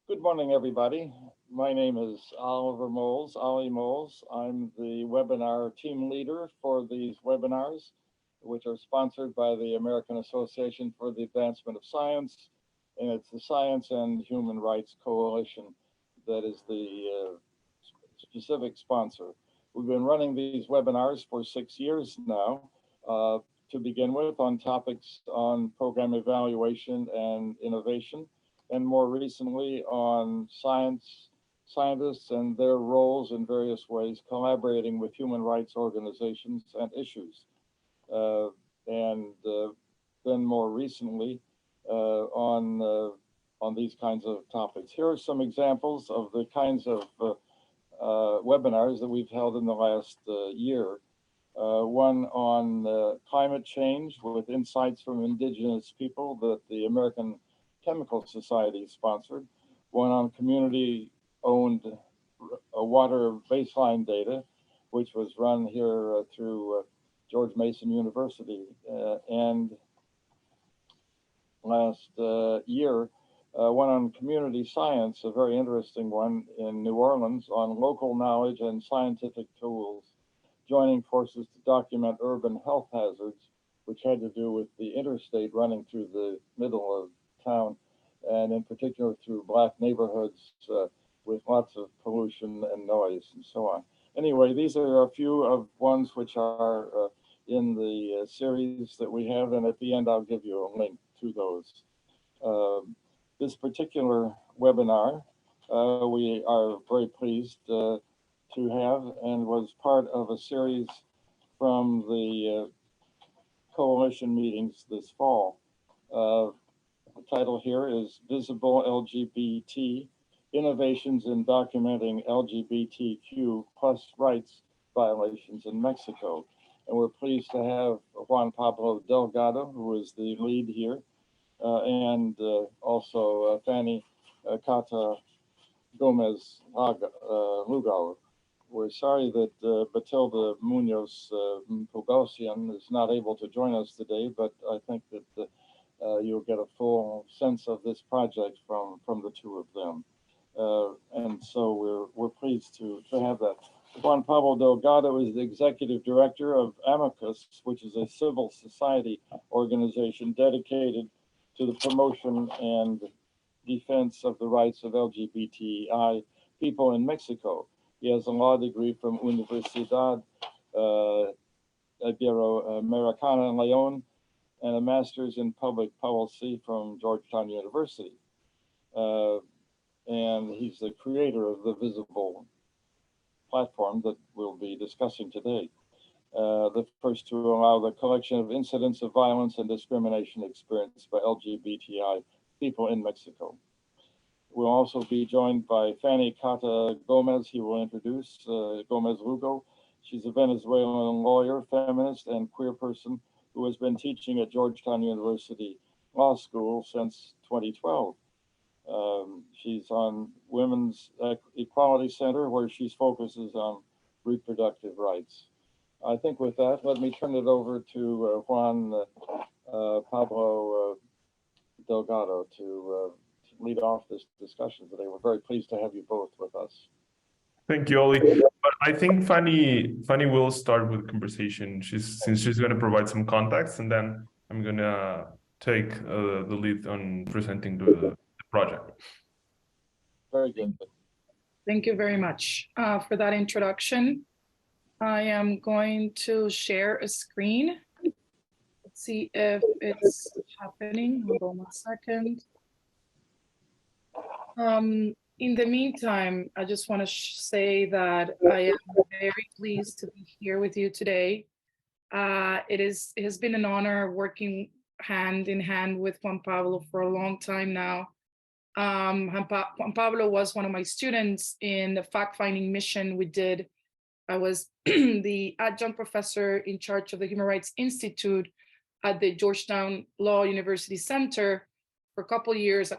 Good morning, everybody. My name is Oliver Moles, Ollie Moles. I'm the webinar team leader for these webinars, which are sponsored by the American Association for the Advancement of Science, and it's the Science and Human Rights Coalition that is the specific sponsor. We've been running these webinars for 6 years now, to begin with, on topics on program evaluation and innovation, and more recently on scientists and their roles in various ways, collaborating with human rights organizations and issues. Then more recently on these kinds of topics. Here are some examples of the kinds of webinars that we've held in the last year. One on climate change with insights from indigenous people that the American Chemical Society sponsored. One on community-owned water baseline data, which was run here through George Mason University. And last year, one on community science, a very interesting one in New Orleans on local knowledge and scientific tools, joining forces to document urban health hazards, which had to do with the interstate running through the middle of town, and in particular through Black neighborhoods with lots of pollution and noise and so on. Anyway, these are a few of ones which are in the series that we have, and at the end I'll give you a link to those. This particular webinar we are very pleased to have, and was part of a series from the coalition meetings this fall. The title here is Visible.lgbt, Innovations in Documenting LGBTQ plus Rights Violations in Mexico. And we're pleased to have Juan Pablo Delgado, who is the lead here, and also Fanny Cata Gomez Lugo. We're sorry that Batilda Munoz Pugosian is not able to join us today, but I think that you'll get a full sense of this project from the two of them. And so we're pleased to have that. Juan Pablo Delgado is the executive director of Amicus, which is a civil society organization dedicated to the promotion and defense of the rights of LGBTI people in Mexico. He has a law degree from Universidad Ibero-Americana in León and a master's in public policy from Georgetown University. And he's the creator of the Visible platform that we'll be discussing today. The first to allow the collection of incidents of violence and discrimination experienced by LGBTI people in Mexico. We'll also be joined by Fanny Cata Gomez, he will introduce, Gomez Lugo. She's a Venezuelan lawyer, feminist, and queer person who has been teaching at Georgetown University Law School since 2012. She's on Women's Equality Center, where she focuses on reproductive rights. I think with that, let me turn it over to Juan Pablo Delgado to lead off this discussion today. We're very pleased to have you both with us. Thank you, Ollie. But I think Fanny will start with the conversation. Since she's going to provide some context, and then I'm going to take the lead on presenting the project. Very good. Thank you very much for that introduction. I am going to share a screen. Let's see if it's happening. Hold on 1 second. In the meantime, I just want to say that I am very pleased to be here with you today. It has been an honor working hand in hand with Juan Pablo for a long time now. Juan Pablo was one of my students in the fact-finding mission we did. I was the adjunct professor in charge of the Human Rights Institute at the Georgetown Law University Center for a couple years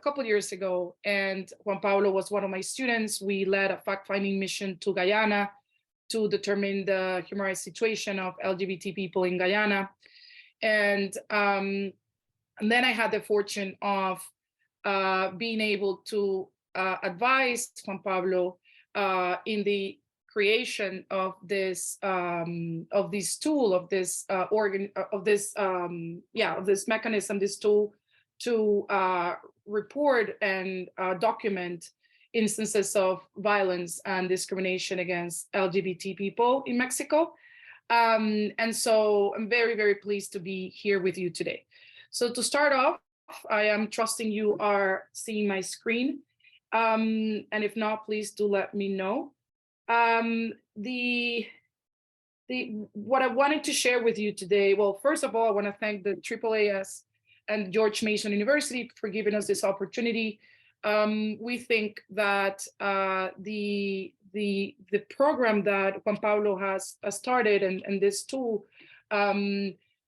ago, and Juan Pablo was one of my students. We led a fact-finding mission to Guyana to determine the human rights situation of LGBT people in Guyana. And then I had the fortune of being able to advised Juan Pablo in the creation of this tool, of this mechanism, this tool to report and document instances of violence and discrimination against LGBT people in Mexico. And so I'm very, very pleased to be here with you today. So to start off, I am trusting you are seeing my screen. And if not, please do let me know. What I wanted to share with you today, well, first of all, I want to thank the AAAS and George Mason University for giving us this opportunity. We think that the program that Juan Pablo has started and this tool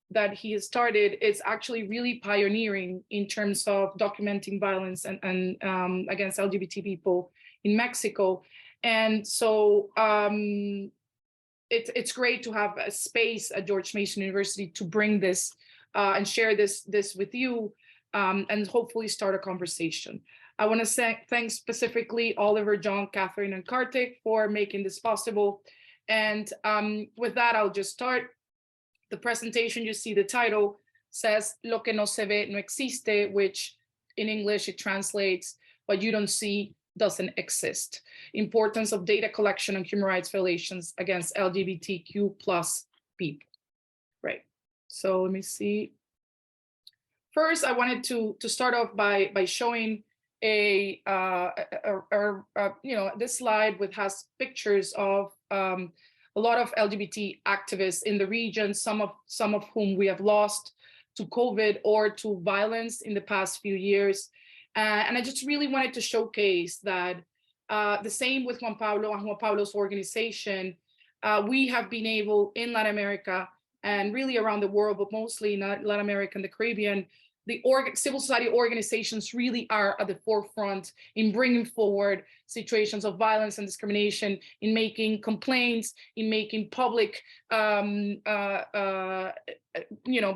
that he has started is actually really pioneering in terms of documenting violence and against LGBT people in Mexico. And so it's great to have a space at George Mason University to bring this and share this with you and hopefully start a conversation. I want to thank specifically Oliver, John, Catherine, and Kartik for making this possible. And with that, I'll just start. The presentation, you see the title says, Lo que no se ve no existe, which in English it translates, what you don't see doesn't exist. Importance of data collection on human rights violations against LGBTQ plus people. Right. So let me see. First, I wanted to start off by showing this slide which has pictures of a lot of LGBT activists in the region, some of whom we have lost to COVID or to violence in the past few years. And I just really wanted to showcase that the same with Juan Pablo and Juan Pablo's organization, we have been able in Latin America and really around the world, but mostly in Latin America and the Caribbean, the civil society organizations really are at the forefront in bringing forward situations of violence and discrimination, in making complaints, in making public,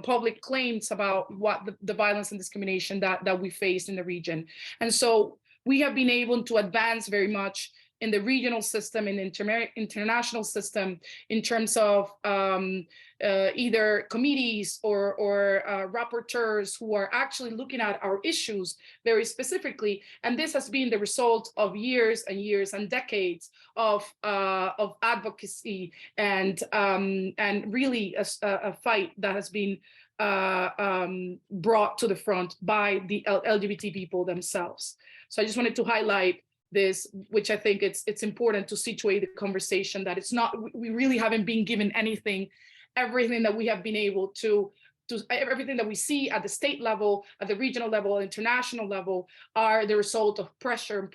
public claims about what the violence and discrimination that we face in the region. And so we have been able to advance very much in the regional system, in the international system, in terms of either committees or rapporteurs who are actually looking at our issues very specifically. And this has been the result of years and years and decades of advocacy and really a fight that has been brought to the front by the LGBT people themselves. So I just wanted to highlight this, which I think it's important to situate the conversation, that it's not, we really haven't been given anything. Everything that we have been able to everything that we see at the state level, at the regional level, international level, are the result of pressure and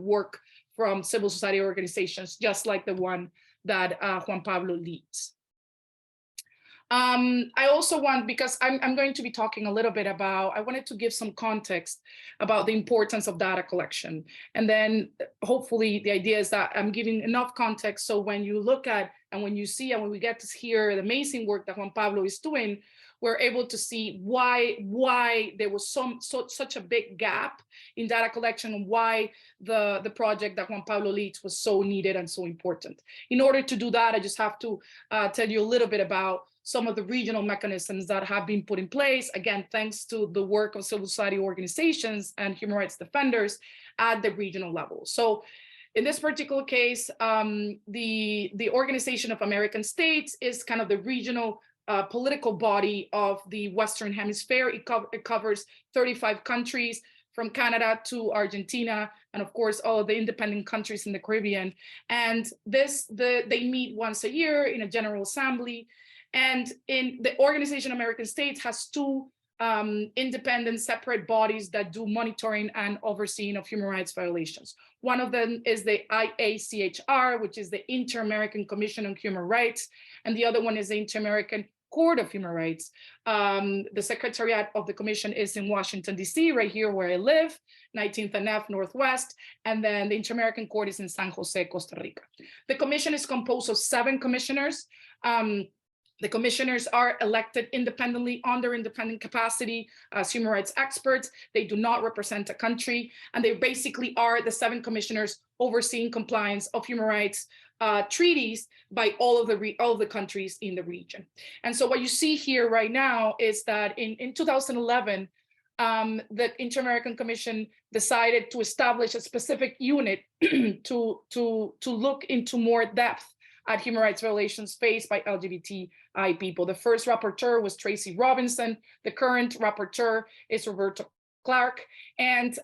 work from civil society organizations, just like the one that Juan Pablo leads. I also want, because I'm going to be talking a little bit about, I wanted to give some context about the importance of data collection. And then hopefully the idea is that I'm giving enough context so when you look at, and when you see, and when we get to hear the amazing work that Juan Pablo is doing, we're able to see why there was such a big gap in data collection, and why the project that Juan Pablo leads was so needed and so important. In order to do that, I just have to tell you a little bit about some of the regional mechanisms that have been put in place, again, thanks to the work of civil society organizations and human rights defenders at the regional level. So in this particular case, the Organization of American States is kind of the regional political body of the Western Hemisphere. It covers 35 countries, from Canada to Argentina, and of course, all of the independent countries in the Caribbean. And they meet once a year in a General Assembly. And in the Organization of American States has two independent separate bodies that do monitoring and overseeing of human rights violations. One of them is the IACHR, which is the Inter-American Commission on Human Rights, and the other one is the Inter-American Court of Human Rights. The secretariat of the commission is in Washington, D.C., right here where I live, 19th and F Northwest, and then the Inter-American Court is in San Jose, Costa Rica. The commission is composed of 7 commissioners, The commissioners are elected independently on their independent capacity as human rights experts. They do not represent a country, and they basically are the 7 commissioners overseeing compliance of human rights treaties by all of the countries in the region. And so what you see here right now is that in 2011, the Inter-American Commission decided to establish a specific unit to look into more depth at human rights violations faced by LGBTI people. The first rapporteur was Tracy Robinson. The current rapporteur is Roberto Clark. And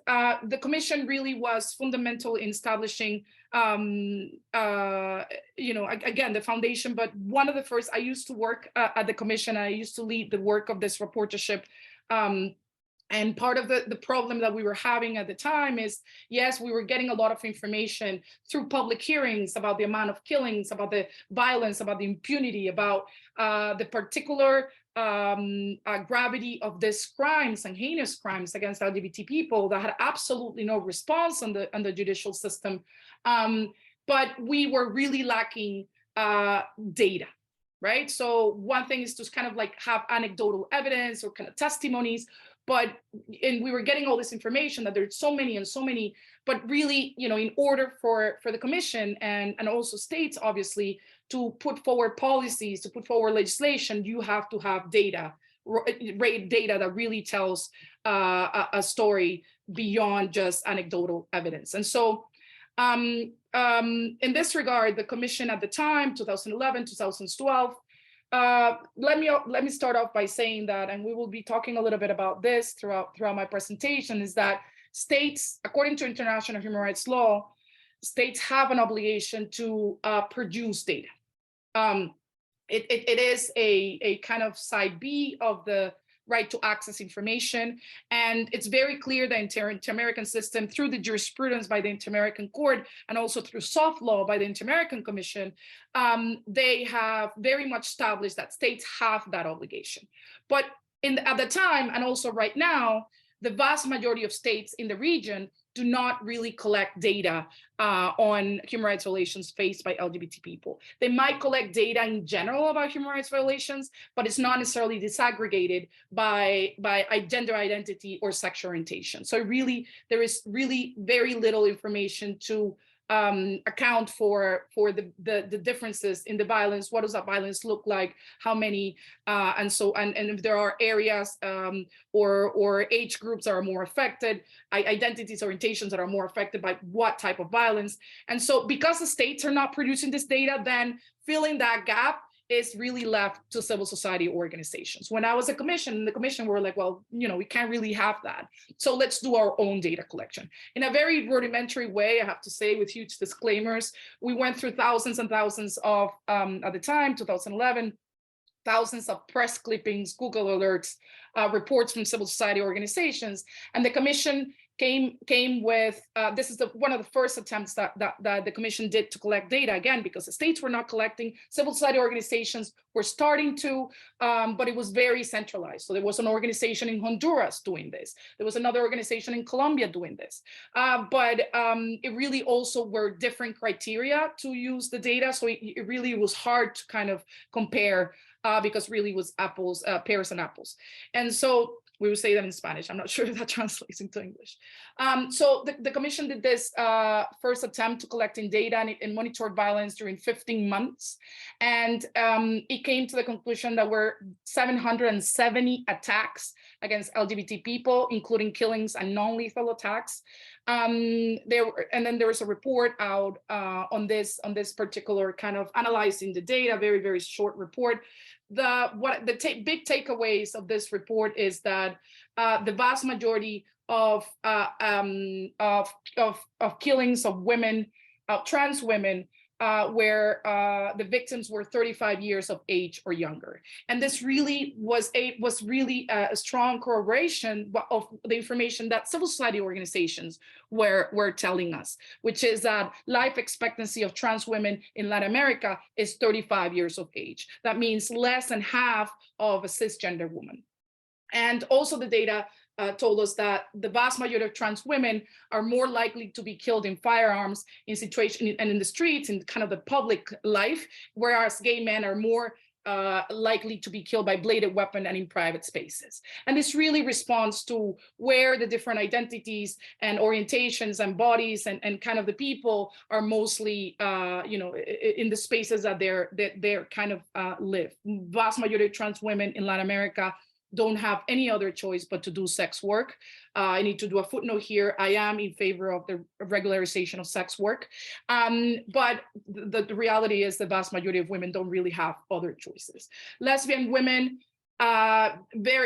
the commission really was fundamental in establishing, again, the foundation. But one of the first, I used to work at the commission. I used to lead the work of this reportership. And part of the problem that we were having at the time is, yes, we were getting a lot of information through public hearings about the amount of killings, about the violence, about the impunity, about the particular gravity of these crimes and heinous crimes against LGBT people that had absolutely no response on the judicial system. But we were really lacking data. Right. So one thing is to kind of like have anecdotal evidence or kind of testimonies, and we were getting all this information that there's so many, but really, in order for the commission and also states, obviously, to put forward policies, to put forward legislation, you have to have data that really tells a story beyond just anecdotal evidence. And so in this regard, the commission at the time, 2011, 2012, let me start off by saying that, and we will be talking a little bit about this throughout my presentation, is that states, according to international human rights law, states have an obligation to produce data. It is a kind of side B of the right to access information. And it's very clear that Inter-American system, through the jurisprudence by the Inter-American Court, and also through soft law by the Inter-American Commission, they have very much established that states have that obligation. But at the time, and also right now, the vast majority of states in the region do not really collect data on human rights violations faced by LGBT people. They might collect data in general about human rights violations, but it's not necessarily disaggregated by gender identity or sexual orientation. So really, there is really very little information to account for the differences in the violence. What does that violence look like? How many? And if there are areas or age groups that are more affected, identities, orientations that are more affected by what type of violence. And so because the states are not producing this data, then filling that gap is really left to civil society organizations. When I was the commission were like, well, we can't really have that. So let's do our own data collection. In a very rudimentary way, I have to say, with huge disclaimers, we went through thousands and thousands of, at the time, 2011, thousands of press clippings, Google alerts, reports from civil society organizations. And the commission came with, this is one of the first attempts that the commission did to collect data, again, because the states were not collecting, civil society organizations were starting to, but it was very centralized. So there was an organization in Honduras doing this. There was another organization in Colombia doing this. But it really also were different criteria to use the data. So it really was hard to kind of compare because really it was apples, pears and apples. And so we would say that in Spanish. I'm not sure if that translates into English. So the commission did this first attempt to collecting data and monitored violence during 15 months. And it came to the conclusion that were 770 attacks against LGBT people, including killings and non-lethal attacks. And then there was a report out on this particular kind of analyzing the data, very, very short report. Big takeaways of this report is that the vast majority of killings of women, trans women, where the victims were 35 years of age or younger. And this really was a strong corroboration of the information that civil society organizations were telling us, which is that life expectancy of trans women in Latin America is 35 years of age. That means less than half of a cisgender woman. And also the data told us that the vast majority of trans women are more likely to be killed in firearms in situation and in the streets, in kind of the public life, whereas gay men are more likely to be killed by bladed weapon and in private spaces. And this really responds to where the different identities and orientations and bodies and kind of the people are mostly, in the spaces that they're kind of live. Vast majority of trans women in Latin America don't have any other choice but to do sex work. I need to do a footnote here. I am in favor of the regularization of sex work. But the reality is the vast majority of women don't really have other choices. Lesbian women, a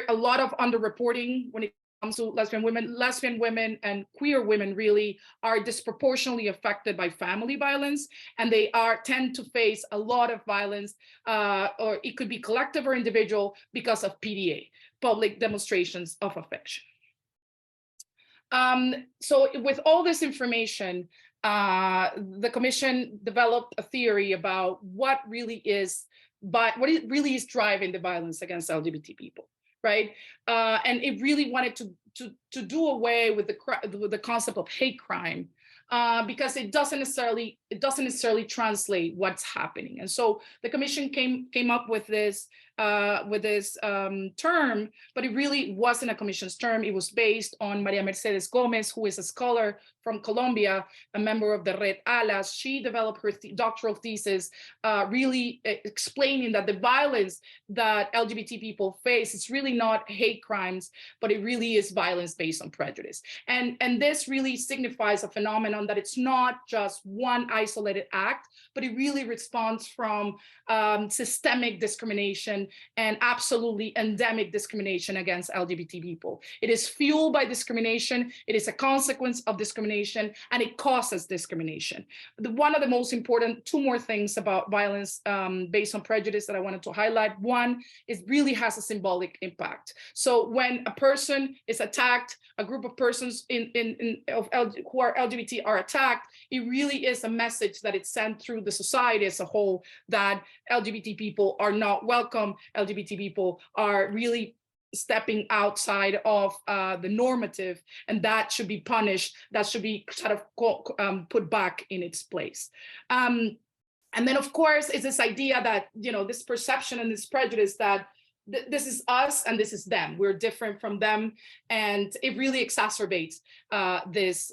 lot of underreporting when it comes to lesbian women and queer women really are disproportionately affected by family violence, and they tend to face a lot of violence, or it could be collective or individual, because of PDA, public demonstrations of affection. So with all this information, the commission developed a theory about what really is driving the violence against LGBT people. Right, and it really wanted to do away with the concept of hate crime, because it doesn't necessarily translate what's happening. And so the commission came up with this term, but it really wasn't a commission's term. It was based on Maria Mercedes Gomez, who is a scholar from Colombia, a member of the Red AAAS. She developed her doctoral thesis really explaining that the violence that LGBT people face is really not hate crimes, but it really is violence based on prejudice. And this really signifies a phenomenon that it's not just one isolated act, but it really responds from systemic discrimination and absolutely endemic discrimination against LGBT people. It is fueled by discrimination, it is a consequence of discrimination, and it causes discrimination. One of the most important, two more things about violence based on prejudice that I wanted to highlight. One, it really has a symbolic impact. So when a person is attacked, a group of persons who are LGBT are attacked, it really is a message that it's sent through the society as a whole that LGBT people are not welcome, LGBT people are really stepping outside of the normative, and that should be punished, that should be sort of put back in its place. And then of course is this idea that, this perception and this prejudice that this is us and this is them, we're different from them, and it really exacerbates this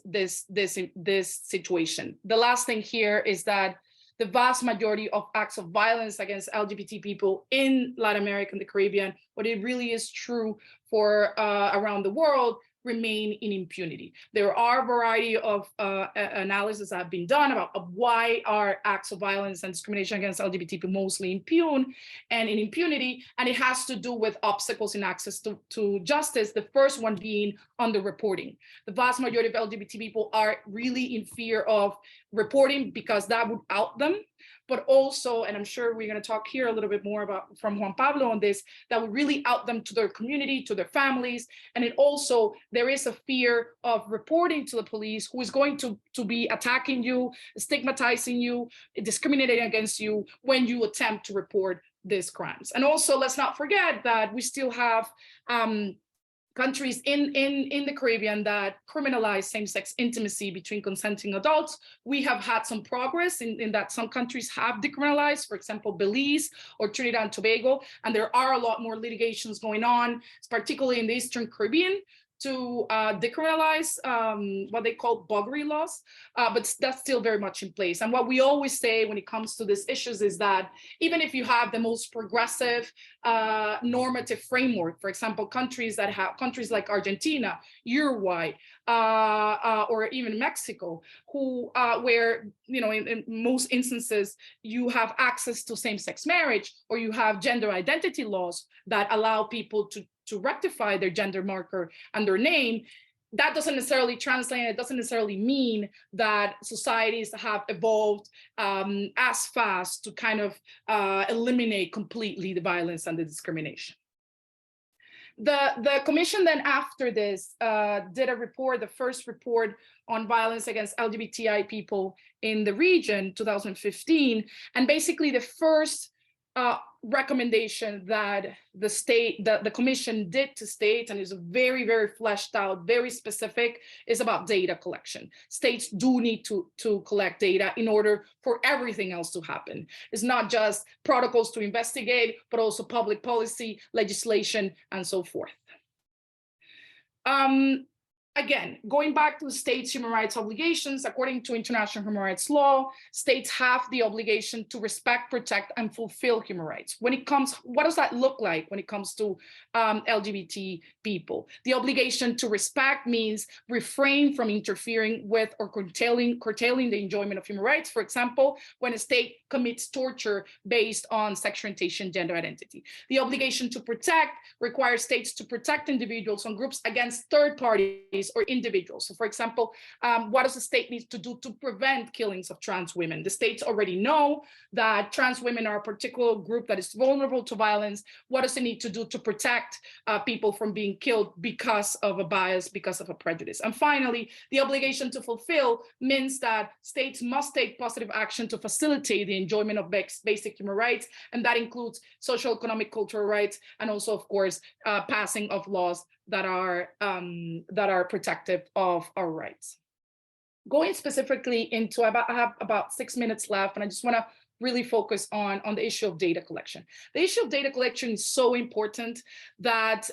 situation. The last thing here is that the vast majority of acts of violence against LGBT people in Latin America and the Caribbean, but it really is true for around the world, remain in impunity. There are a variety of analyses that have been done about why are acts of violence and discrimination against LGBT people mostly impunity, and it has to do with obstacles in access to justice, the first one being underreporting. The vast majority of LGBT people are really in fear of reporting because that would out them, but also, and I'm sure we're going to talk here a little bit more about from Juan Pablo on this, that would really out them to their community, to their families. And it also, there is a fear of reporting to the police, who is going to be attacking you, stigmatizing you, discriminating against you when you attempt to report these crimes. And also, let's not forget that we still have countries in the Caribbean that criminalize same-sex intimacy between consenting adults. We have had some progress in that some countries have decriminalized, for example, Belize or Trinidad and Tobago, and there are a lot more litigations going on, particularly in the Eastern Caribbean, to decriminalize what they call buggery laws, but that's still very much in place. And what we always say when it comes to these issues is that even if you have the most progressive normative framework, for example, countries like Argentina, Uruguay, or even Mexico, where in most instances you have access to same-sex marriage, or you have gender identity laws that allow people to rectify their gender marker and their name, that doesn't necessarily translate. It doesn't necessarily mean that societies have evolved as fast to kind of eliminate completely the violence and the discrimination. The commission then after this did a report, the first report on violence against LGBTI people in the region, 2015. And basically the first recommendation that the commission did to states, and is very, very fleshed out, very specific, is about data collection. States do need to collect data in order for everything else to happen. It's not just protocols to investigate, but also public policy, legislation, and so forth. Again, going back to the states' human rights obligations, according to international human rights law, states have the obligation to respect, protect, and fulfill human rights. When it comes, what does that look like when it comes to LGBT people? The obligation to respect means refrain from interfering with or curtailing the enjoyment of human rights. For example, when a state commits torture based on sexual orientation, gender identity. The obligation to protect requires states to protect individuals and groups against third parties or individuals. So for example, what does the state need to do to prevent killings of trans women? The states already know that trans women are a particular group that is vulnerable to violence. What does it need to do to protect people from being killed because of a bias, because of a prejudice? And finally, the obligation to fulfill means that states must take positive action to facilitate the enjoyment of basic human rights, and that includes social, economic, cultural rights, and also, of course, passing of laws that are protective of our rights. Going specifically into, I have about 6 minutes left, and I just want to really focus on the issue of data collection. The issue of data collection is so important that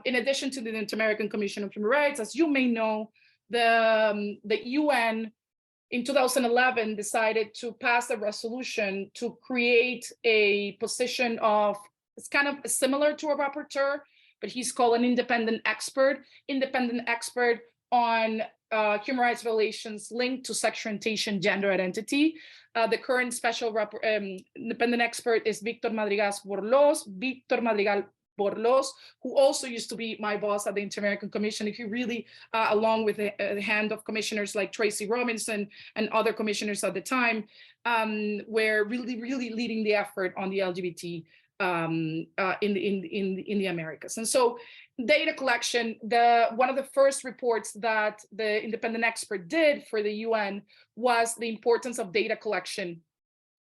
in addition to the Inter-American Commission of Human Rights, as you may know, the UN in 2011 decided to pass a resolution to create a position of, it's kind of similar to a rapporteur, but he's called an independent expert on human rights violations linked to sexual orientation, gender identity. The current special independent expert is Víctor Madrigal Borlos, who also used to be my boss at the Inter-American Commission. If you really, along with the hand of commissioners like Tracy Robinson and other commissioners at the time, were really leading the effort on the LGBT in the Americas. And so data collection, one of the first reports that the independent expert did for the UN was the importance of data collection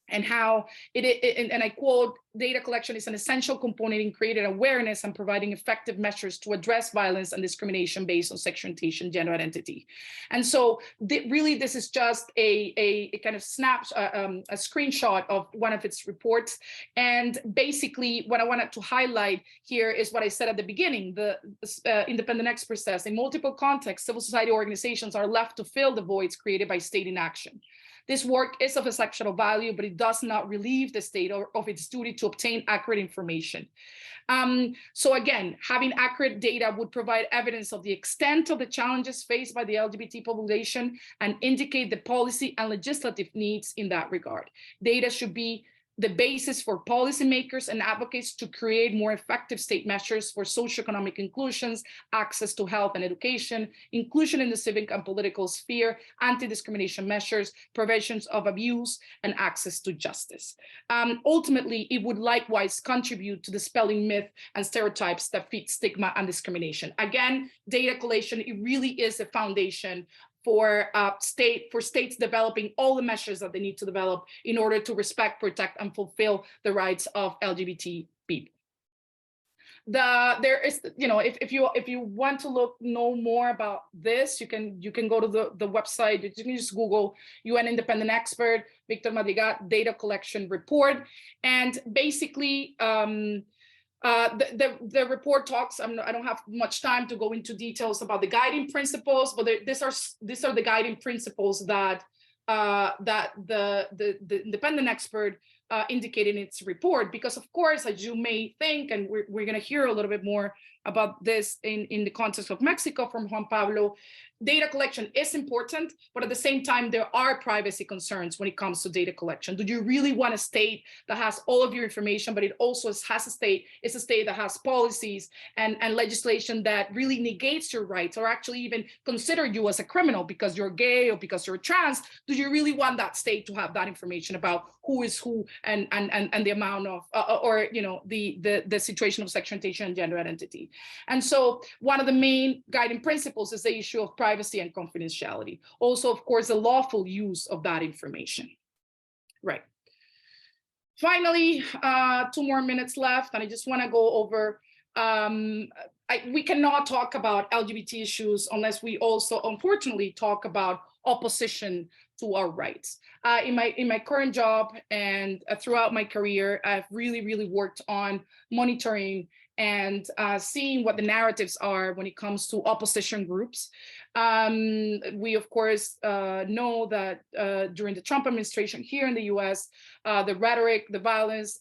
and how and I quote, data collection is an essential component in creating awareness and providing effective measures to address violence and discrimination based on sexual orientation, gender identity. And so really, this is just a kind of a screenshot of one of its reports. And basically, what I wanted to highlight here is what I said at the beginning. The independent expert says, in multiple contexts, civil society organizations are left to fill the voids created by state inaction. This work is of exceptional value, but it does not relieve the state of its duty to obtain accurate information. So again, having accurate data would provide evidence of the extent of the challenges faced by the LGBT population and indicate the policy and legislative needs in that regard. Data should be the basis for policymakers and advocates to create more effective state measures for socioeconomic inclusions, access to health and education, inclusion in the civic and political sphere, anti-discrimination measures, preventions of abuse, and access to justice. Ultimately, it would likewise contribute to dispelling myth and stereotypes that feed stigma and discrimination. Again, data collation, it really is a foundation for states developing all the measures that they need to develop in order to respect, protect, and fulfill the rights of LGBT people. There is, if you want to know more about this, you can go to the website. You can just Google UN Independent Expert Víctor Madrigal Data Collection Report, and basically. The report talks, I don't have much time to go into details about the guiding principles, but these are the guiding principles that the independent expert indicated in its report, because of course, as you may think, and we're going to hear a little bit more about this in the context of Mexico from Juan Pablo, data collection is important, but at the same time, there are privacy concerns when it comes to data collection. Do you really want a state that has all of your information, but it also is a state that has policies and legislation that really negates your rights, or actually even consider you as a criminal because you're gay or because you're trans? Do you really want that state to have that information about who is who and the amount of, the situation of sexual orientation and gender identity? And so one of the main guiding principles is the issue of privacy and confidentiality. Also, of course, the lawful use of that information. Right. Finally, 2 more minutes left, and I just want to go over. We cannot talk about LGBT issues unless we also, unfortunately, talk about opposition to our rights. In my current job and throughout my career, I've really worked on monitoring and seeing what the narratives are when it comes to opposition groups. We, of course, know that during the Trump administration here in the US, the rhetoric, the violence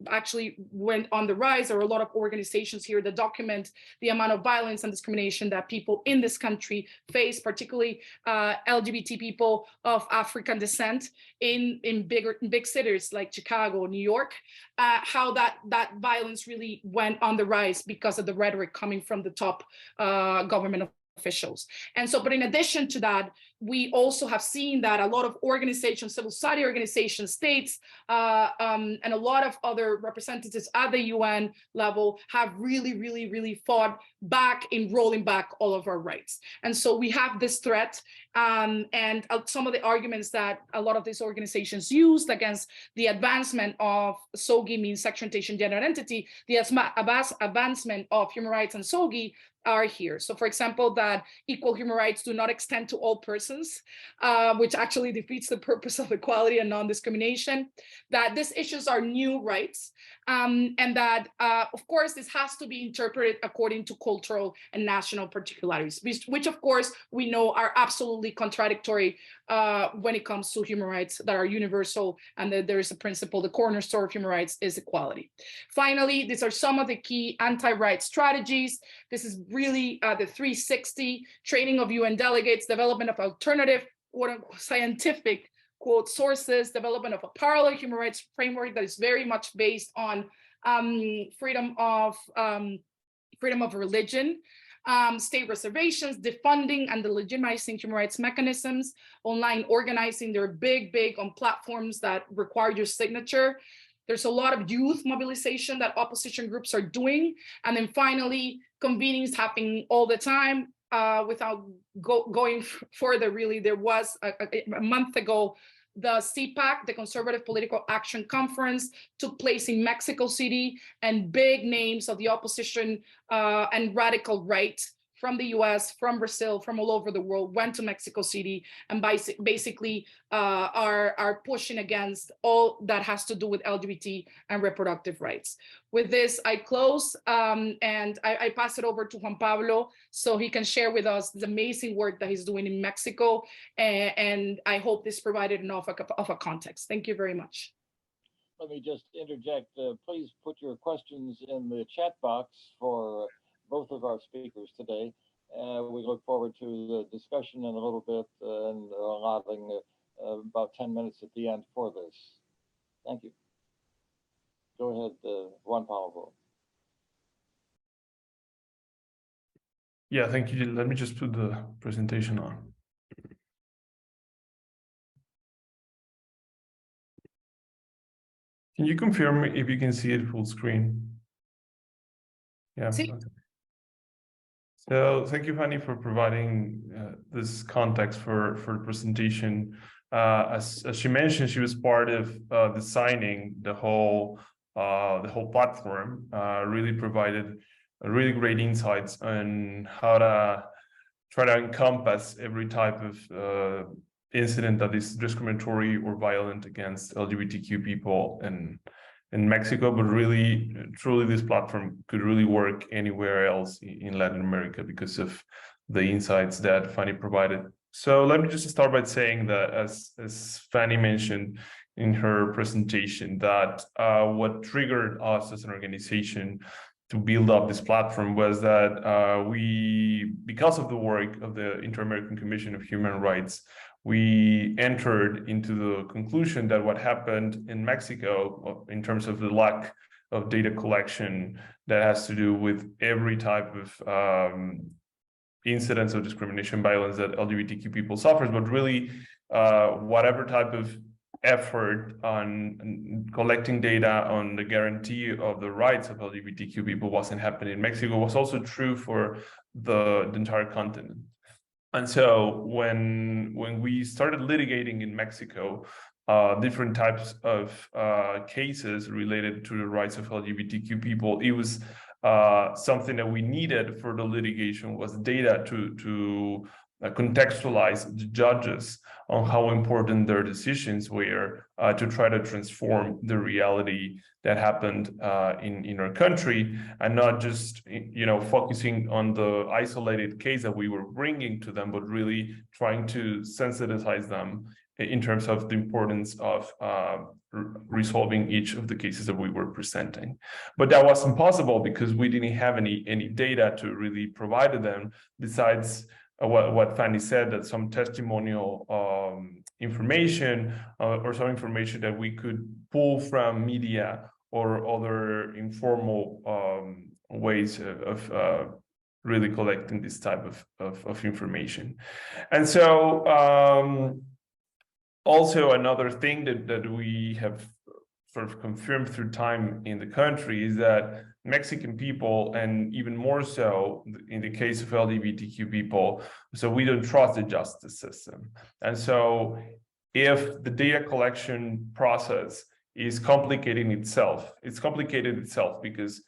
actually went on the rise. There are a lot of organizations here that document the amount of violence and discrimination that people in this country face, particularly LGBT people of African descent in big cities like Chicago, New York, how that violence really went on the rise because of the rhetoric coming from the top government officials. And so, but in addition to that, we also have seen that a lot of organizations, civil society organizations, states, and a lot of other representatives at the UN level have really fought back in rolling back all of our rights. And so we have this threat, and some of the arguments that a lot of these organizations used against the advancement of SOGI, means sexual orientation, gender identity, the advancement of human rights and SOGI are here. So, for example, that equal human rights do not extend to all persons, which actually defeats the purpose of equality and non-discrimination, that these issues are new rights, and that, of course, this has to be interpreted according to cultural and national particularities, which, of course, we know are absolutely contradictory when it comes to human rights that are universal, and that there is a principle, the cornerstone of human rights is equality. Finally, these are some of the key anti-right strategies. This is really the 360, training of UN delegates, development of alternative scientific quote sources, development of a parallel human rights framework that is very much based on freedom of religion, state reservations, defunding and delegitimizing human rights mechanisms, online organizing. They're big on platforms that require your signature. There's a lot of youth mobilization that opposition groups are doing. And then finally, convenings happening all the time. Without going further, really, there was a month ago, the CPAC, the Conservative Political Action Conference, took place in Mexico City, and big names of the opposition and radical right from the US, from Brazil, from all over the world went to Mexico City and basically are pushing against all that has to do with LGBT and reproductive rights. With this, I close and I pass it over to Juan Pablo so he can share with us the amazing work that he's doing in Mexico. And I hope this provided enough of a context. Thank you very much. Let me just interject. Please put your questions in the chat box for both of our speakers today. We look forward to the discussion in a little bit and allotting about 10 minutes at the end for this. Thank you. Go ahead, Juan Pablo. Yeah, thank you. Let me just put the presentation on. Can you confirm if you can see it full screen? Yeah. Sí. Okay. So thank you, Fanny, for providing this context for the presentation. As she mentioned, she was part of designing the whole platform. Really provided really great insights on how to try to encompass every type of incident that is discriminatory or violent against LGBTQ people in Mexico, but really, truly, this platform could really work anywhere else in Latin America because of the insights that Fanny provided. So let me just start by saying that, as Fanny mentioned in her presentation, that what triggered us as an organization to build up this platform was that we, because of the work of the Inter-American Commission of Human Rights, we entered into the conclusion that what happened in Mexico in terms of the lack of data collection that has to do with every type of incidents of discrimination, violence that LGBTQ people suffers, but really whatever type of effort on collecting data on the guarantee of the rights of LGBTQ people wasn't happening in Mexico was also true for the entire continent. And so when we started litigating in Mexico, different types of cases related to the rights of LGBTQ people, it was something that we needed for the litigation was data to contextualize the judges on how important their decisions were to try to transform the reality that happened in our country, and not just focusing on the isolated case that we were bringing to them, but really trying to sensitize them in terms of the importance of resolving each of the cases that we were presenting. But that was impossible because we didn't have any data to really provide to them, besides what Fanny said, that some testimonial information or some information that we could pull from media or other informal ways of really collecting this type of information. And so also another thing that we have sort of confirmed through time in the country is that Mexican people, and even more so in the case of LGBTQ people, so we don't trust the justice system. And so if the data collection process is complicated itself because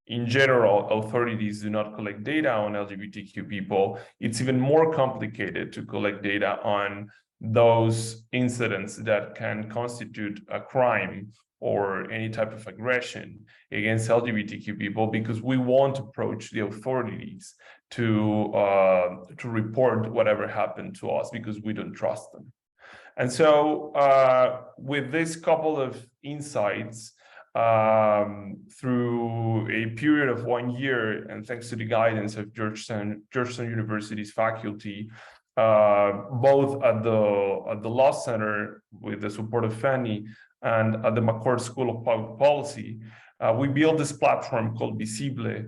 in general, authorities do not collect data on LGBTQ people. It's even more complicated to collect data on those incidents that can constitute a crime or any type of aggression against LGBTQ people, because we won't approach the authorities to report whatever happened to us because we don't trust them. And so with this couple of insights, through a period of 1 year, and thanks to the guidance of Georgetown University's faculty, both at the Law Center with the support of Fanny and at the McCourt School of Public Policy, we built this platform called Visible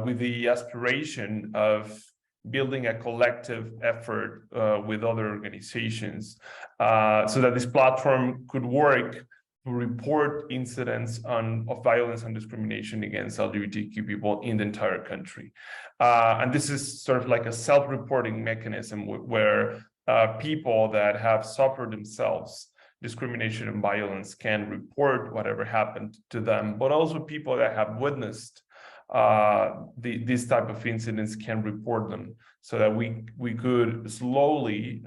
with the aspiration of building a collective effort with other organizations so that this platform could work to report incidents of violence and discrimination against LGBTQ people in the entire country. And this is sort of like a self-reporting mechanism where people that have suffered themselves discrimination and violence can report whatever happened to them, but also people that have witnessed these type of incidents can report them, so that we could slowly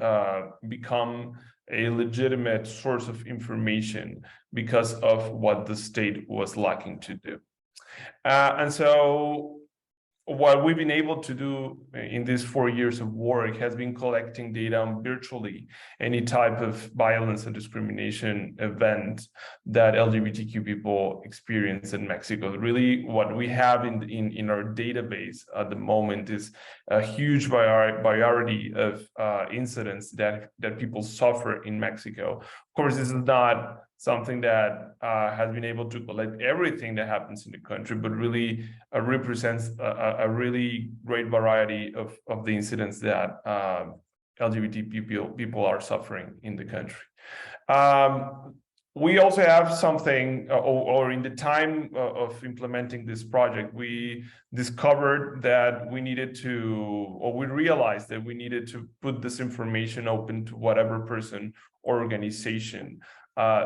become a legitimate source of information because of what the state was lacking to do. And so what we've been able to do in these 4 years of work has been collecting data on virtually any type of violence and discrimination event that LGBTQ people experience in Mexico. Really, what we have in our database at the moment is a huge variety of incidents that people suffer in Mexico. Of course, this is not something that has been able to collect everything that happens in the country, but really represents a really great variety of the incidents that LGBT people are suffering in the country. We also have something, or in the time of implementing this project, we discovered that we needed to, or we realized that we needed to put this information open to whatever person or organization,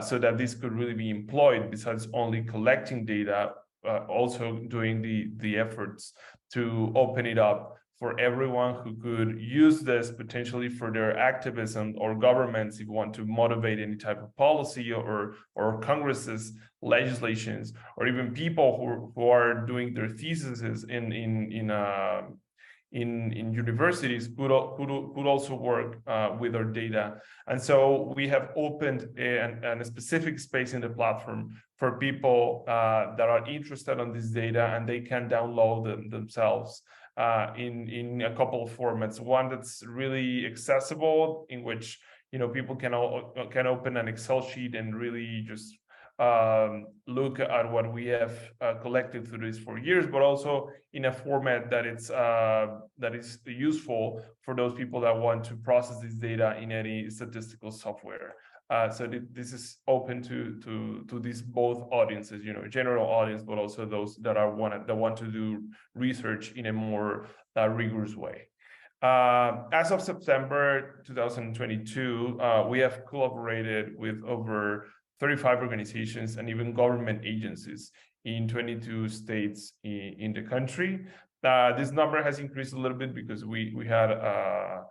so that this could really be employed, besides only collecting data, also doing the efforts to open it up for everyone who could use this potentially for their activism, or governments if you want to motivate any type of policy, or Congress's legislations, or even people who are doing their theses in universities could also work with our data. And so we have opened a specific space in the platform for people that are interested in this data, and they can download them themselves in a couple of formats. One that's really accessible, in which people can open an Excel sheet and really just look at what we have collected through these 4 years, but also in a format that is useful for those people that want to process this data in any statistical software. So this is open to these both audiences, general audience, but also those that want to do research in a more rigorous way. As of September 2022, we have collaborated with over 35 organizations and even government agencies in 22 states in the country. This number has increased a little bit because we had a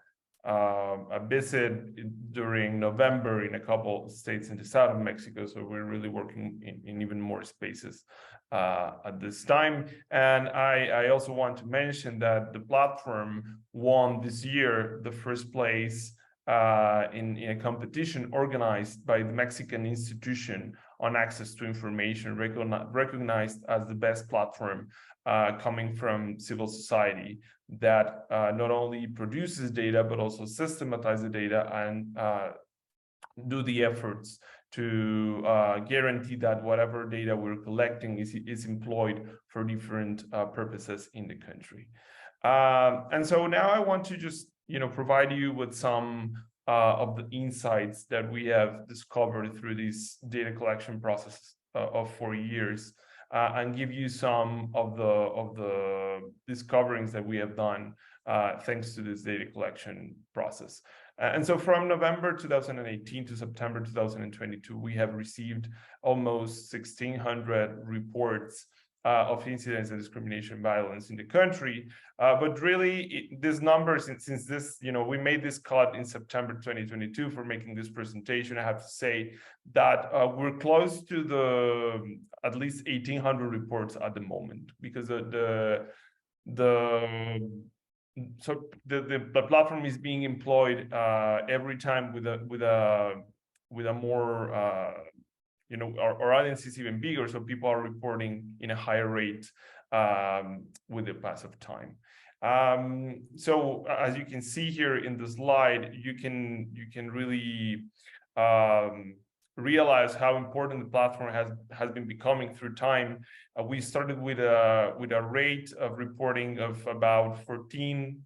visit during November in a couple of states in the south of Mexico. So we're really working in even more spaces at this time. And I also want to mention that the platform won this year the first place in a competition organized by the Mexican Institution on Access to Information, recognized as the best platform coming from civil society that not only produces data, but also systematizes the data and do the efforts to guarantee that whatever data we're collecting is employed for different purposes in the country. And so now I want to just provide you with some of the insights that we have discovered through this data collection process of 4 years, and give you some of the discoveries that we have done thanks to this data collection process. And so from November 2018 to September 2022, we have received almost 1,600 reports of incidents and discrimination violence in the country. But really, this number, since this, we made this cut in September 2022 for making this presentation, I have to say that we're close to the at least 1,800 reports at the moment, because the platform is being employed every time with a more our audience is even bigger, so people are reporting in a higher rate with the pass of time. So as you can see here in the slide, you can really realize how important the platform has been becoming through time. We started with a rate of reporting of about 13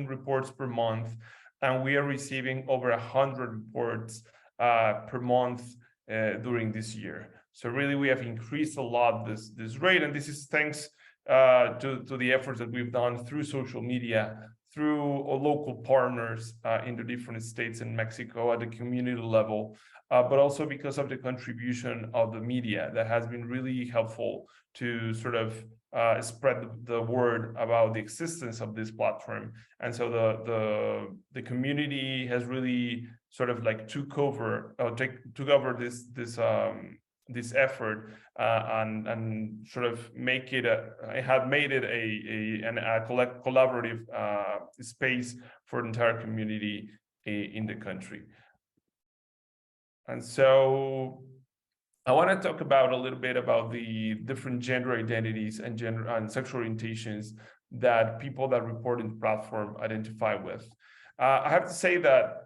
reports per month, and we are receiving over 100 reports per month during this year. So really, we have increased a lot this rate, and this is thanks to the efforts that we've done through social media, through local partners in the different states in Mexico at the community level, but also because of the contribution of the media that has been really helpful to sort of spread the word about the existence of this platform. And so the community has really sort of like took over this effort and sort of make it have made it a collaborative space for the entire community in the country. And so I want to talk about a little bit about the different gender identities and gender and sexual orientations that people that report in the platform identify with. I have to say that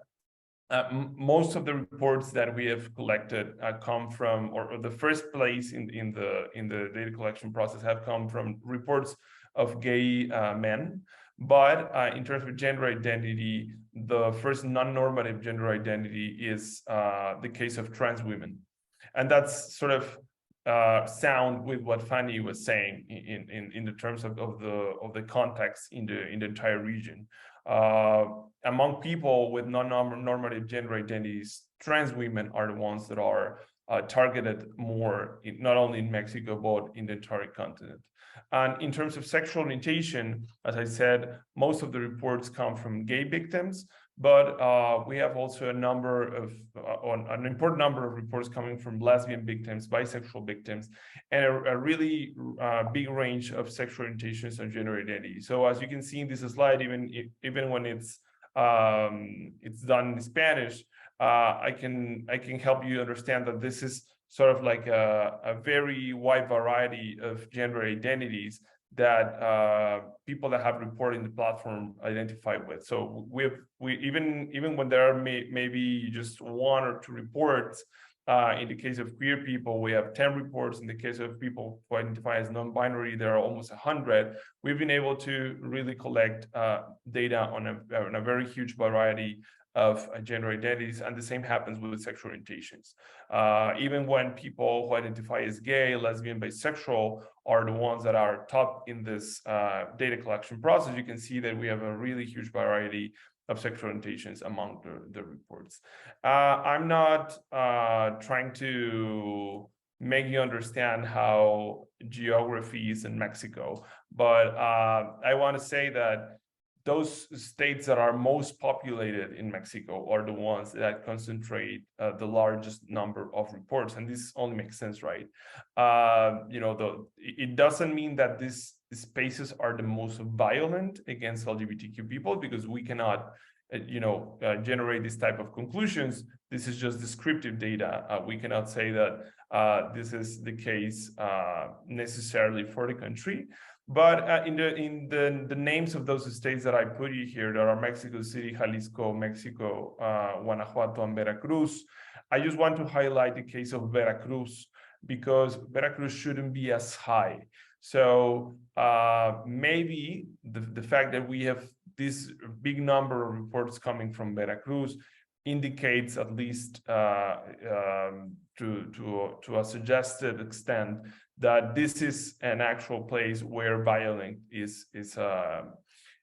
most of the reports that we have collected come from, or the first place in the data collection process have come from reports of gay men. But in terms of gender identity, the first non-normative gender identity is the case of trans women. And that's sort of sound with what Fanny was saying in the terms of the context in the entire region. Among people with non-normative gender identities, trans women are the ones that are targeted more, not only in Mexico, but in the entire continent. And in terms of sexual orientation, as I said, most of the reports come from gay victims, but we have also an important number of reports coming from lesbian victims, bisexual victims, and a really big range of sexual orientations and gender identity. So as you can see in this slide, even when it's done in Spanish, I can help you understand that this is sort of like a very wide variety of gender identities that people that have reported in the platform identify with. So we even when there are maybe just 1 or 2 reports, in the case of queer people, we have 10 reports. In the case of people who identify as non-binary, there are almost 100. We've been able to really collect data on a very huge variety of gender identities, and the same happens with sexual orientations. Even when people who identify as gay, lesbian, bisexual are the ones that are top in this data collection process, you can see that we have a really huge variety of sexual orientations among the reports. I'm not trying to make you understand how geography is in Mexico, but I want to say that those states that are most populated in Mexico are the ones that concentrate the largest number of reports, and this only makes sense, right? It doesn't mean that these spaces are the most violent against LGBTQ people, because we cannot, generate this type of conclusions. This is just descriptive data. We cannot say that this is the case necessarily for the country. But in the names of those states that I put you here, there are Mexico City, Jalisco, Mexico, Guanajuato, and Veracruz. I just want to highlight the case of Veracruz, because Veracruz shouldn't be as high. So maybe the fact that we have this big number of reports coming from Veracruz indicates, at least to a suggested extent, that this is an actual place where violence is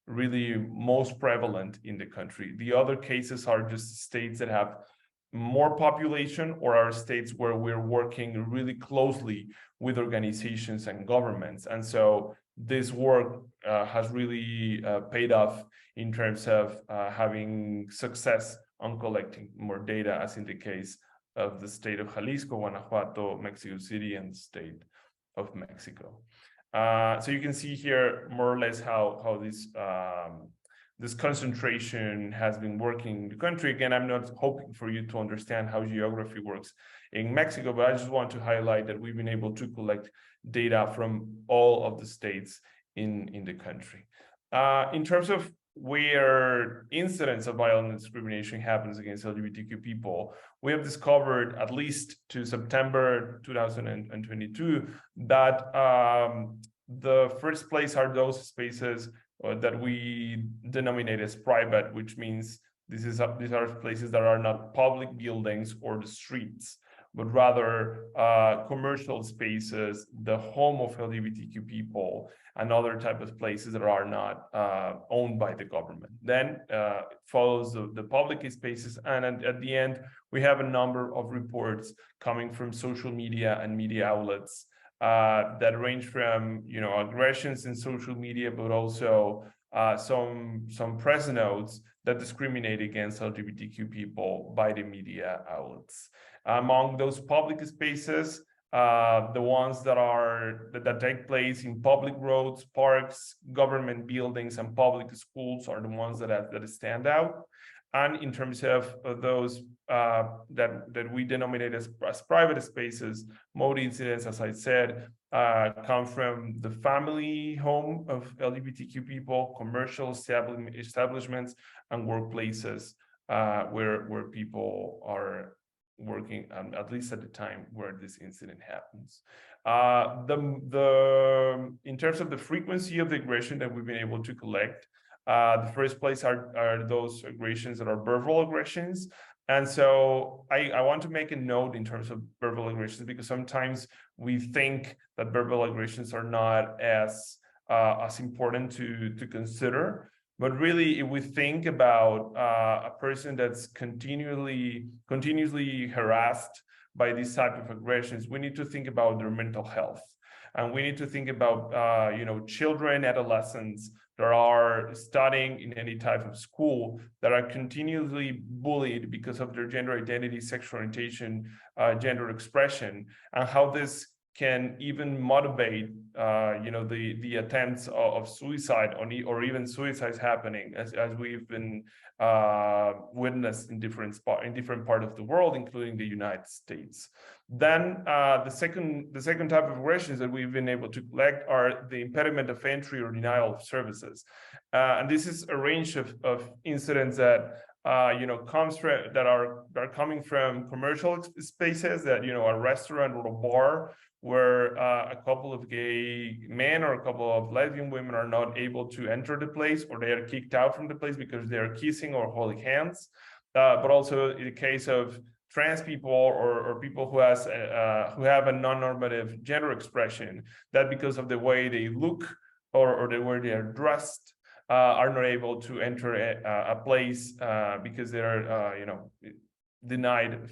really most prevalent in the country. The other cases are just states that have more population, or are states where we're working really closely with organizations and governments. And so this work has really paid off in terms of having success on collecting more data, as in the case of the state of Jalisco, Guanajuato, Mexico City, and the state of Mexico. So you can see here more or less how this concentration has been working in the country. Again, I'm not hoping for you to understand how geography works in Mexico, but I just want to highlight that we've been able to collect data from all of the states in the country. In terms of where incidents of violent discrimination happens against LGBTQ people, we have discovered, at least to September 2022, that the first place are those spaces that we denominate as private, which means these are places that are not public buildings or the streets, but rather commercial spaces, the home of LGBTQ people, and other type of places that are not owned by the government. Then follows the public spaces, and at the end, we have a number of reports coming from social media and media outlets that range from aggressions in social media, but also some press notes that discriminate against LGBTQ people by the media outlets. Among those public spaces, the ones that take place in public roads, parks, government buildings, and public schools are the ones that stand out. And in terms of those that we denominate as private spaces, most incidents, as I said, come from the family home of LGBTQ people, commercial establishments, and workplaces where people are working, at least at the time where this incident happens. In terms of the frequency of the aggression that we've been able to collect, the first place are those aggressions that are verbal aggressions. And so I want to make a note in terms of verbal aggressions, because sometimes we think that verbal aggressions are not as important to consider. But really, if we think about a person that's continuously harassed by these type of aggressions, we need to think about their mental health. And we need to think about children, adolescents that are studying in any type of school that are continuously bullied because of their gender identity, sexual orientation, gender expression, and how this can even motivate the attempts of suicide or even suicides happening, as we've been witnessed in different parts of the world, including the United States. Then the second type of aggressions that we've been able to collect are the impediment of entry or denial of services, and this is a range of incidents that are coming from commercial spaces, that a restaurant or a bar where a couple of gay men or a couple of lesbian women are not able to enter the place, or they are kicked out from the place because they are kissing or holding hands. but also in the case of trans people or people who have a non-normative gender expression, that because of the way they look or the way they are dressed, are not able to enter a place because they are denied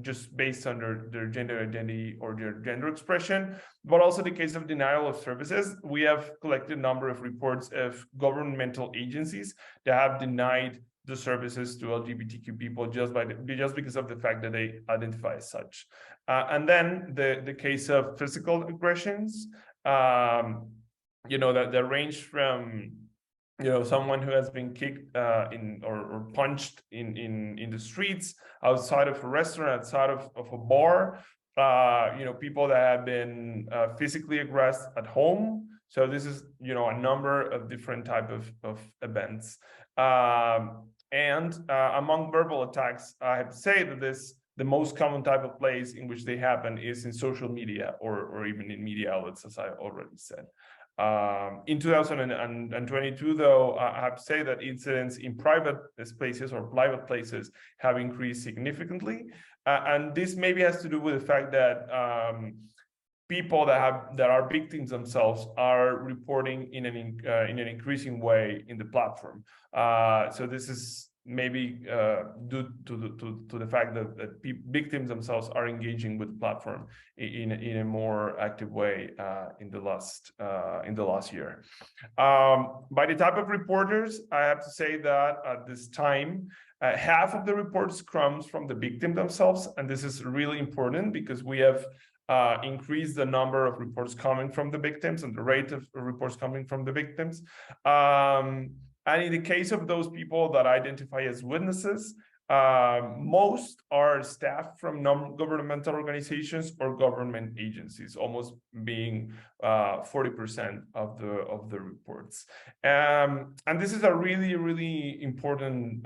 just based on their gender identity or their gender expression. But also the case of denial of services. We have collected a number of reports of governmental agencies that have denied the services to LGBTQ people just because of the fact that they identify as such. And then the case of physical aggressions, that range from someone who has been kicked or punched in the streets, outside of a restaurant, outside of a bar, people that have been physically aggressed at home. So this is a number of different type of events. And among verbal attacks, I have to say that the most common type of place in which they happen is in social media or even in media outlets, as I already said. In 2022, though, I have to say that incidents in private spaces or private places have increased significantly. And this maybe has to do with the fact that people that are victims themselves are reporting in an increasing way in the platform. So this is maybe due to the fact that victims themselves are engaging with the platform in a more active way in the last year. By the type of reporters, I have to say that at this time, half of the reports comes from the victim themselves, and this is really important because we have increased the number of reports coming from the victims and the rate of reports coming from the victims. And in the case of those people that identify as witnesses, most are staff from non-governmental organizations or government agencies, almost being 40% of the reports. And this is a really, really important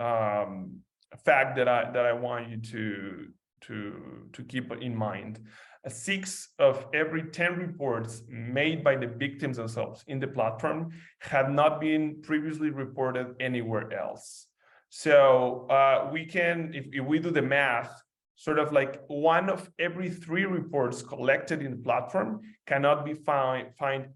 fact that I want you to keep in mind. 6 of every 10 reports made by the victims themselves in the platform had not been previously reported anywhere else. So we can, if we do the math, sort of like 1 of every 3 reports collected in the platform cannot be found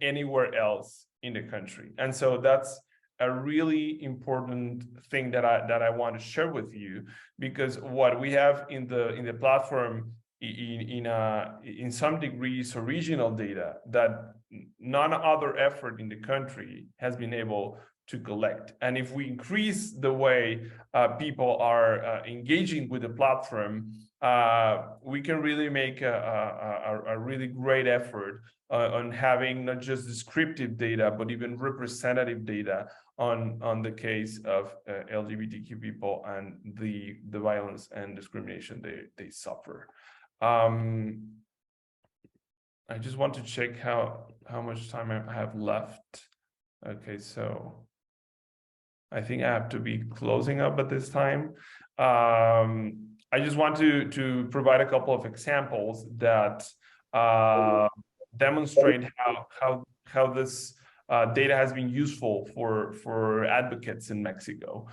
anywhere else in the country. And so that's a really important thing that I want to share with you, because what we have in the platform in some degrees original data that none other effort in the country has been able to collect. And if we increase the way people are engaging with the platform, we can really make a really great effort on having not just descriptive data, but even representative data on the case of LGBTQ people and the violence and discrimination they suffer. I just want to check how much time I have left. Okay, so I think I have to be closing up at this time. I just want to provide a couple of examples that demonstrate how this data has been useful for advocates in Mexico.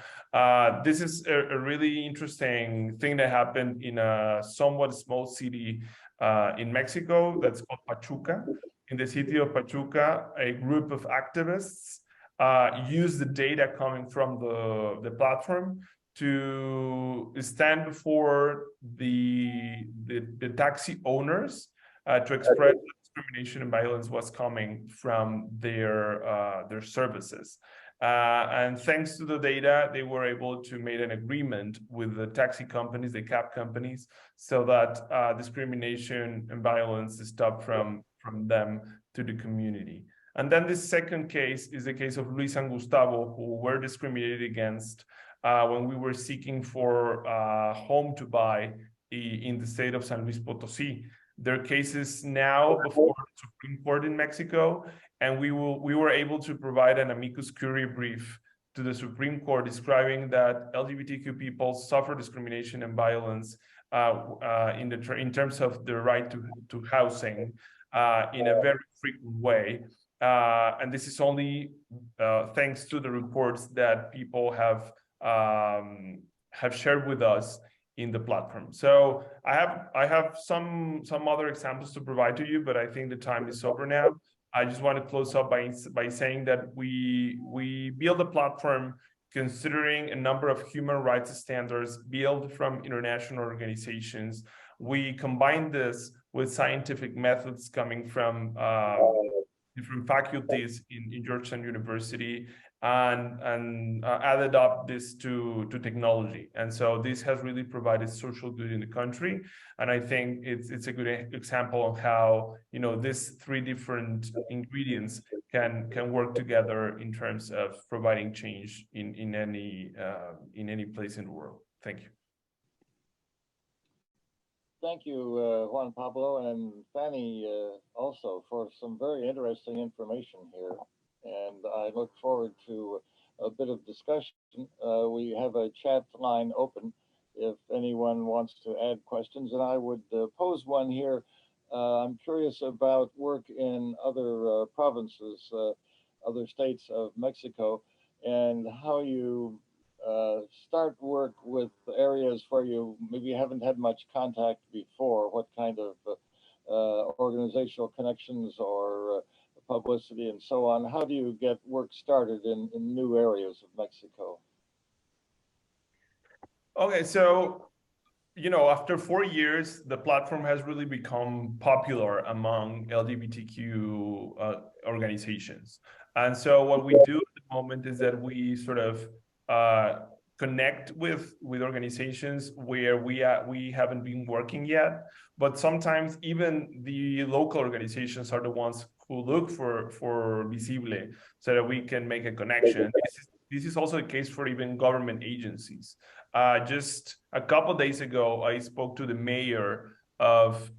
This is a really interesting thing that happened in a somewhat small city in Mexico that's called Pachuca. In the city of Pachuca, a group of activists used the data coming from the platform to stand before the taxi owners to express discrimination and violence was coming from their services. And thanks to the data, they were able to make an agreement with the taxi companies, the cab companies, so that discrimination and violence is stopped from them to the community. And then the second case is the case of Luis and Gustavo, who were discriminated against when we were seeking for a home to buy in the state of San Luis Potosí. Their case is now before the Supreme Court in Mexico, and we were able to provide an amicus curiae brief to the Supreme Court describing that LGBTQ people suffer discrimination and violence in terms of the right to housing in a very frequent way. And this is only thanks to the reports that people have have shared with us in the platform. So I have some other examples to provide to you, but I think the time is over now. I just want to close up by saying that we build a platform considering a number of human rights standards built from international organizations. We combine this with scientific methods coming from different faculties in Georgetown University, and added up this to technology. And so this has really provided social good in the country. And I think it's a good example of how, you know, these three different ingredients can work together in terms of providing change in any place in the world. Thank you. Thank you, Juan Pablo and Fanny, also for some very interesting information here. And I look forward to a bit of discussion. We have a chat line open if anyone wants to add questions, and I would pose one here. I'm curious about work in other provinces, other states of Mexico, and how you start work with areas where you maybe haven't had much contact before. What kind of organizational connections or publicity and so on? How do you get work started in new areas of Mexico? Okay, so, you know, after 4 years, the platform has really become popular among LGBTQ organizations. And so what we do at the moment is that we sort of connect with organizations where we haven't been working yet, but sometimes even the local organizations are the ones who look for Visible so that we can make a connection. This is also the case for even government agencies. Just a couple of days ago, I spoke to the mayor of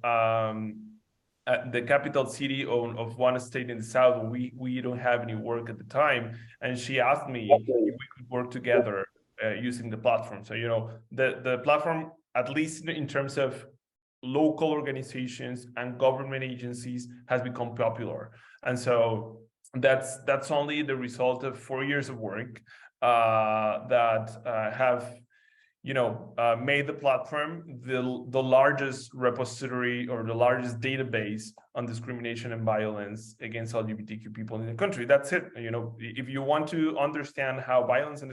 the capital city of one state in the south. We don't have any work at the time, and she asked me if we could work together using the platform. So, you know, the platform, at least in terms of local organizations and government agencies, has become popular. And so that's only the result of 4 years of work that have, you know, made the platform the largest repository or the largest database on discrimination and violence against LGBTQ people in the country. That's it. You know, if you want to understand how violence and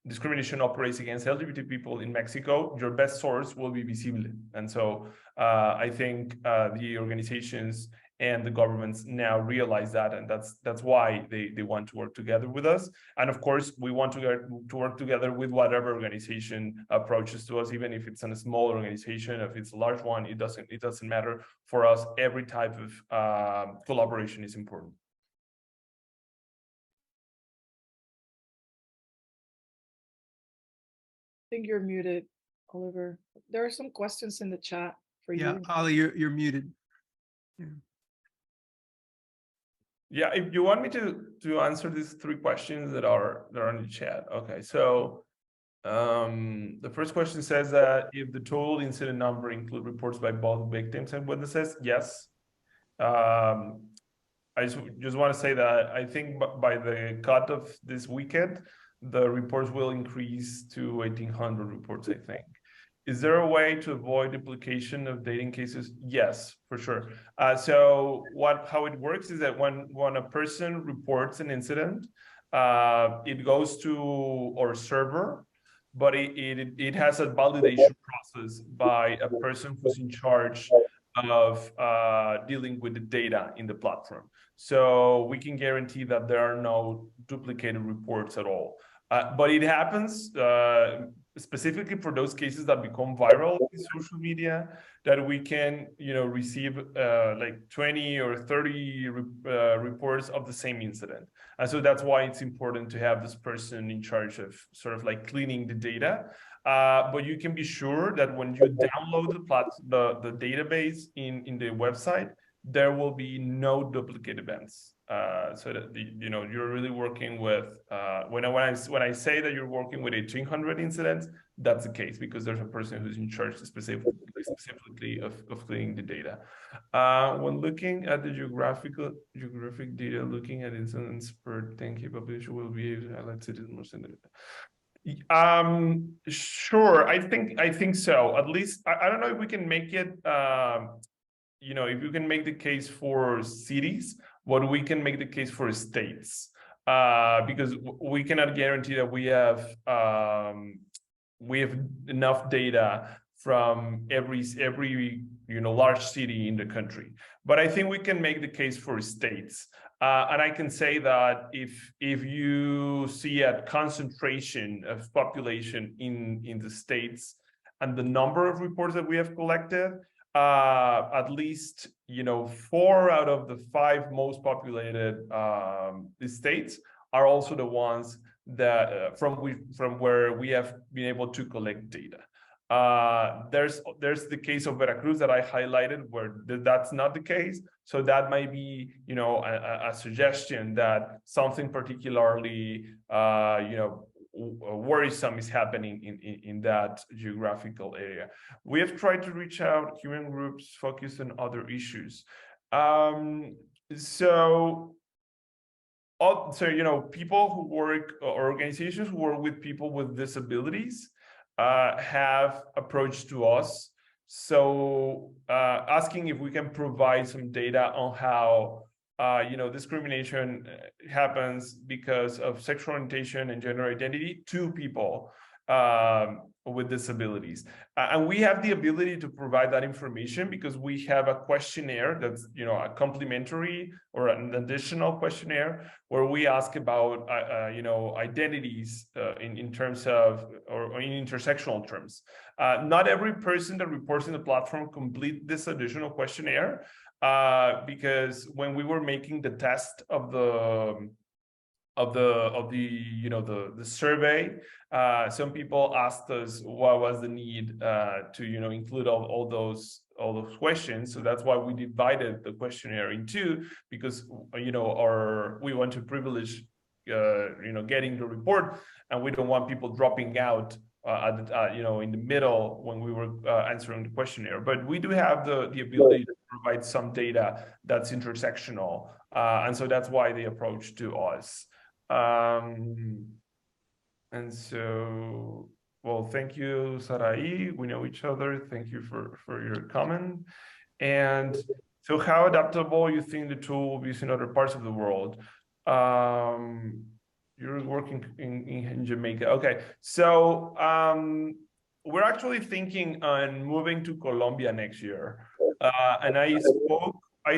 discrimination operates against LGBT people in Mexico, your best source will be Visible. And so I think the organizations and the governments now realize that, and that's why they want to work together with us. And of course, we want to work together with whatever organization approaches to us, even if it's a small organization, if it's a large one, it doesn't matter. For us, every type of collaboration is important. I think you're muted, Oliver. There are some questions in the chat for you. Yeah, Ollie, you're muted. Yeah. Yeah, if you want me to answer these 3 questions that are in the chat. Okay, so the first question says that if the total incident number include reports by both victims and witnesses, yes. I just want to say that I think by the cut of this weekend, the reports will increase to 1,800 reports, I think. Is there a way to avoid duplication of dating cases? Yes, for sure. So how it works is that when a person reports an incident, it goes to our server, but it has a validation process by a person who's in charge of dealing with the data in the platform. So we can guarantee that there are no duplicated reports at all. But it happens specifically for those cases that become viral in social media, that we can, you know, receive like 20 or 30 reports of the same incident. And so that's why it's important to have this person in charge of sort of like cleaning the data. But you can be sure that when you download the database in the website, there will be no duplicate events. So that you know, you're really working with when I say that you're working with 1,800 incidents, that's the case, because there's a person who's in charge specifically of cleaning the data. When looking at the geographic data, looking at incidents per 10K population will be able to highlight cities more. Sure. I think so. At least I don't know if we can make it. If you can make the case for cities, but we can make the case for states, because we cannot guarantee that we have enough data from every large city in the country. But I think we can make the case for states. And I can say that if you see a concentration of population in the states and the number of reports that we have collected, at least 4 out of the 5 most populated states are also the ones that from where we have been able to collect data. There's the case of Veracruz that I highlighted where that's not the case. So that might be a suggestion that something particularly worrisome is happening in that geographical area. We have tried to reach out human groups focused on other issues. People who work, or organizations who work with people with disabilities have approached to us, so asking if we can provide some data on how discrimination happens because of sexual orientation and gender identity to people with disabilities. And we have the ability to provide that information because we have a questionnaire that's a complementary or an additional questionnaire where we ask about identities in terms of or in intersectional terms. Not every person that reports in the platform complete this additional questionnaire, because when we were making the test of the survey, some people asked us what was the need to include all those questions. So that's why we divided the questionnaire in 2, because we want to privilege getting the report, and we don't want people dropping out in the middle when we were answering the questionnaire. But we do have the ability to provide some data that's intersectional, and so that's why they approach to us. And so, well, thank you, Sarai. We know each other. Thank you for your comment. And so, how adaptable you think the tool will be in other parts of the world? You're working in Jamaica. Okay, so we're actually thinking on moving to Colombia next year, and I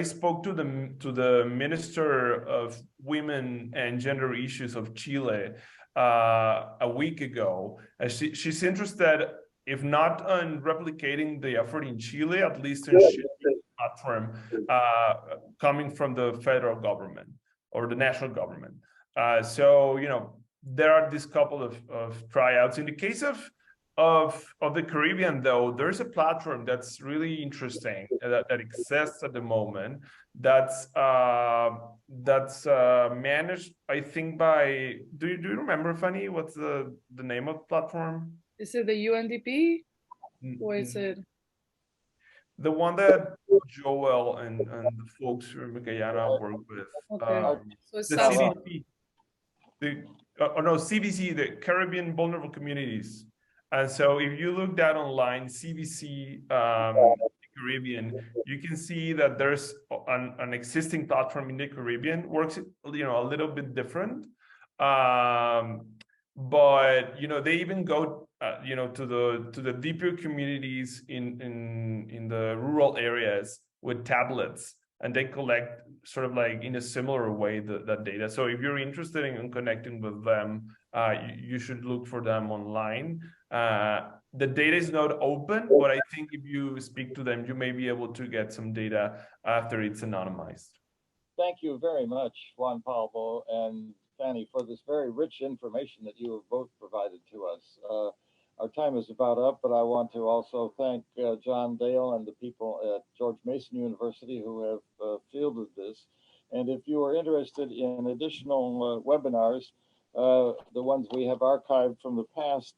spoke to the Minister of Women and Gender Issues of Chile a week ago. She's interested, if not on replicating the effort in Chile, at least in sharing the platform coming from the federal government or the national government. So there are this couple of tryouts. In the case of the Caribbean, though, there's a platform that's really interesting that exists at the moment. That's managed, I think, by. Do you remember, Fanny? What's the name of the platform? Is it the UNDP, or is it the one that Joel and the folks from Guyana work with? okay? So it's The CDC. CBC, the Caribbean Vulnerable Communities. And so if you look that online, CBC Caribbean, you can see that there's an existing platform in the Caribbean, works a little bit different. But they even go to the deeper communities in the rural areas with tablets, and they collect sort of like in a similar way that data. So if you're interested in connecting with them, you should look for them online. The data is not open, but I think if you speak to them, you may be able to get some data after it's anonymized. Thank you very much, Juan Pablo and Fanny, for this very rich information that you have both provided to us. Our time is about up, but I want to also thank John Dale and the people at George Mason University who have fielded this. And if you are interested in additional webinars, the ones we have archived from the past,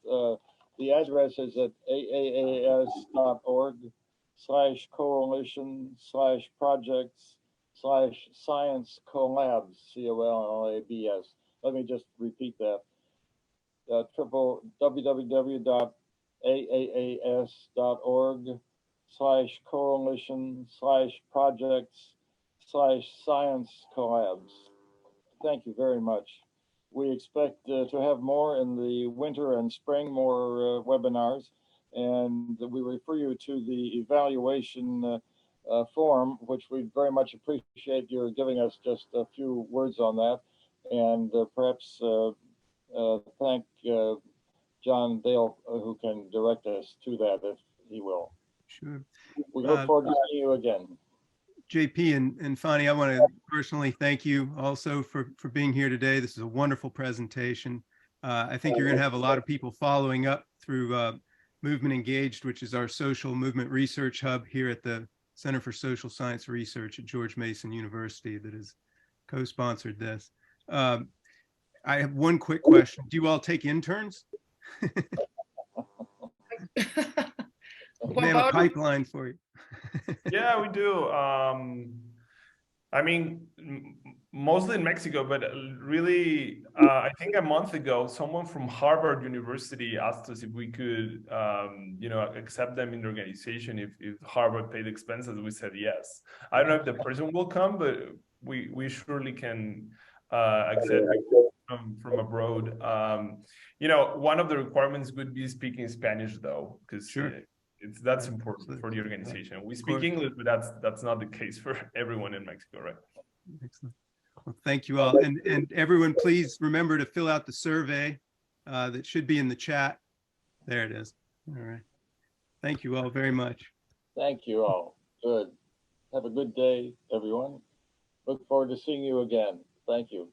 the address is at AAAS.org/coalition/projects/science collabs, COLLABS. Let me just repeat that. www.aas.org/coalition/projects/science collabs. Thank you very much. We expect to have more in the winter and spring, more webinars, and we refer you to the evaluation form, which we very much appreciate your giving us just a few words on that, and perhaps thank John Dale, who can direct us to that if he will. Sure. We look forward to seeing you again. JP and Fani, I want to personally thank you also for being here today. This is a wonderful presentation. I think you're going to have a lot of people following up through Movement Engaged, which is our social movement research hub here at the Center for Social Science Research at George Mason University that has co-sponsored this. I have one quick question. Do you all take interns? We have a pipeline for you. Yeah, we do. I mean, mostly in Mexico, but really, I think a month ago, someone from Harvard University asked us if we could, accept them in the organization if Harvard paid expenses. We said yes. I don't know if the person will come, but we surely can accept from abroad. One of the requirements would be speaking Spanish, though, because sure. That's important for the organization. We speak English, but that's not the case for everyone in Mexico, right? Excellent. Well, thank you all. And everyone, please remember to fill out the survey that should be in the chat. There it is. All right. Thank you all very much. Thank you all. Good. Have a good day, everyone. Look forward to seeing you again. Thank you.